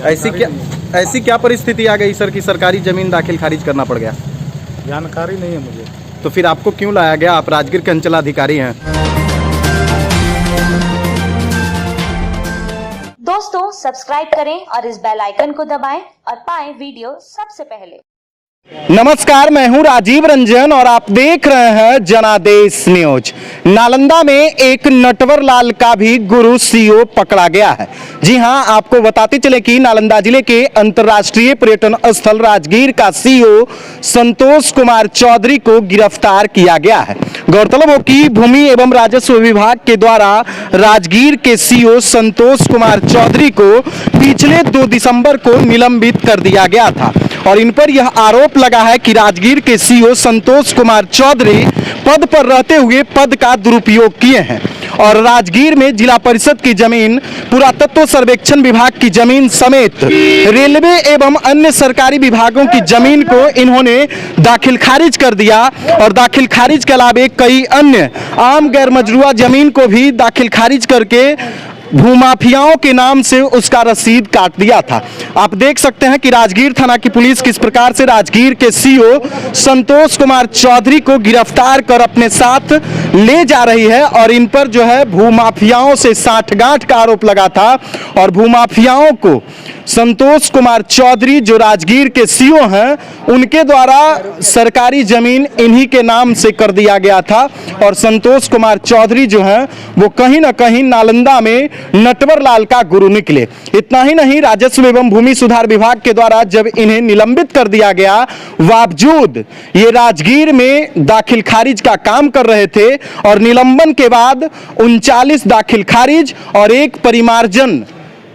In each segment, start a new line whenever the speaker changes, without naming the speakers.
ऐसी क्या परिस्थिति आ गई सर कि सरकारी जमीन दाखिल खारिज करना पड़ गया?
जानकारी नहीं है मुझे।
तो फिर आपको क्यों लाया गया? आप राजगीर के अंचलाधिकारी हैं।
दोस्तों सब्सक्राइब करें और इस बेल आइकन को दबाएं और पाएं वीडियो सबसे पहले।
नमस्कार, मैं हूं राजीव रंजन और आप देख रहे हैं जनादेश न्यूज। नालंदा में एक नटवर लाल का भी गुरु सीओ पकड़ा गया है। जी हां, आपको बताते चले कि नालंदा जिले के अंतर्राष्ट्रीय पर्यटन स्थल राजगीर का सीओ संतोष कुमार चौधरी को गिरफ्तार किया गया है। गौरतलब हो कि भूमि एवं राजस्व विभाग के द्वारा राजगीर के सीओ संतोष कुमार चौधरी को पिछले 2 दिसंबर को निलंबित कर दिया गया था और इन पर यह आरोप लगा है कि राजगीर के सीओ संतोष कुमार चौधरी पद पर रहते हुए पद का दुरुपयोग किए हैं और राजगीर में जिला परिषद की जमीन, पुरातत्व सर्वेक्षण विभाग की जमीन समेत रेलवे एवं अन्य सरकारी विभागों की जमीन को इन्होंने दाखिल खारिज कर दिया और दाखिल खारिज के अलावा कई अन्य आम गैर मजरूआ जमीन को भी दाखिल खारिज करके भूमाफियाओं के नाम से उसका रसीद काट दिया था। आप देख सकते हैं कि राजगीर थाना की पुलिस किस प्रकार से राजगीर के सीओ संतोष कुमार चौधरी को गिरफ्तार कर अपने साथ ले जा रही है और इन पर जो है भूमाफियाओं से साठगांठ का आरोप लगा था और भूमाफियाओं को संतोष कुमार चौधरी जो राजगीर के सीओ हैं उनके द्वारा सरकारी जमीन इन्हीं के नाम से कर दिया गया था और संतोष कुमार चौधरी जो हैं वो कहीं ना कहीं नालंदा में नटवर लाल का गुरु निकले। इतना ही नहीं, राजस्व एवं भूमि सुधार विभाग के द्वारा जब इन्हें निलंबित कर दिया गया बावजूद ये राजगीर में दाखिल खारिज का काम कर रहे थे और निलंबन के बाद 39 दाखिल खारिज और 1 परिमार्जन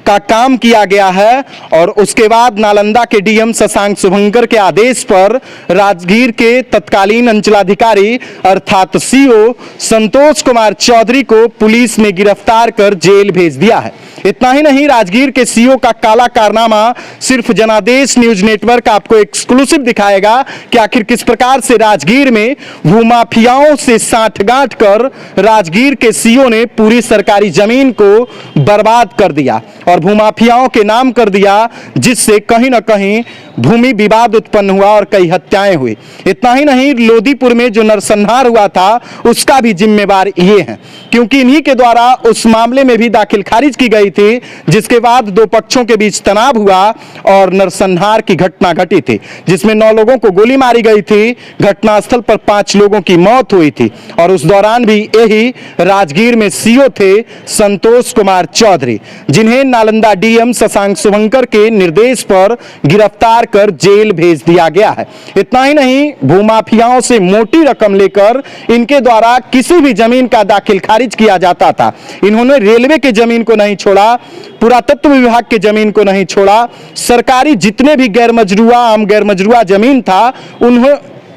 का काम किया गया है और उसके बाद नालंदा के डीएम शशांक शुभंकर के आदेश पर राजगीर के तत्कालीन अंचलाधिकारी अर्थात सीओ संतोष कुमार चौधरी को पुलिस ने गिरफ्तार कर जेल भेज दिया है। इतना ही नहीं, राजगीर के सीओ का काला कारनामा सिर्फ जनादेश न्यूज नेटवर्क आपको एक्सक्लूसिव दिखाएगा कि आखिर किस प्रकार से राजगीर में भूमाफियाओं से साठगांठ कर राजगीर के सीओ ने पूरी सरकारी जमीन को बर्बाद कर दिया और भूमाफियाओं के नाम कर दिया, जिससे कहीं ना कहीं भूमि विवाद उत्पन्न हुआ और कई हत्याएं हुई। इतना ही नहीं, लोदीपुर में जो नरसंहार हुआ था उसका भी जिम्मेवार ये हैं क्योंकि इन्हीं के द्वारा उस मामले में भी दाखिल खारिज की गई थी, जिसके बाद 2 पक्षों के बीच तनाव हुआ और नरसंहार की घटना घटी थी जिसमें 9 लोगों को गोली मारी गई थी। घटनास्थल पर 5 लोगों की मौत हुई थी और उस दौरान भी यही राजगीर में सीओ थे संतोष कुमार चौधरी, जिन्हें नालंदा डीएम शशांक शुभंकर के निर्देश पर गिरफ्तार कर जेल भेज दिया गया है। इतना ही नहीं, भूमाफियाओं से मोटी रकम लेकर इनके द्वारा किसी भी जमीन का दाखिल खारिज किया जाता था। इन्होंने रेलवे के जमीन को नहीं छोड़ा, पुरातत्व विभाग के जमीन को नहीं छोड़ा, सरकारी जितने भी गैर मजरूआ आम गैर मजरूआ जमीन था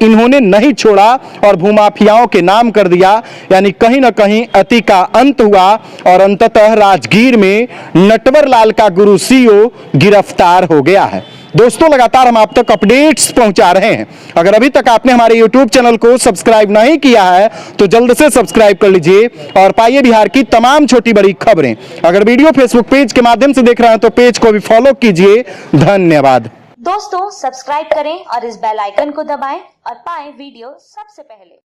इन्होंने नहीं छोड़ा और भूमाफियाओं के नाम कर दिया। यानी कहीं ना कहीं अति का अंत हुआ और अंततः राजगीर में नटवर लाल का गुरु सीओ गिरफ्तार हो गया है। दोस्तों, लगातार हम आप तक अपडेट्स पहुंचा रहे हैं। अगर अभी तक आपने हमारे YouTube चैनल को सब्सक्राइब नहीं किया है तो जल्द से सब्सक्राइब कर लीजिए और पाइए बिहार की तमाम छोटी बड़ी खबरें। अगर वीडियो फेसबुक पेज के माध्यम से देख रहे हैं तो पेज को भी फॉलो कीजिए। धन्यवाद।
दोस्तों सब्सक्राइब करें और इस बेल आइकन को दबाएं और पाएं वीडियो सबसे पहले।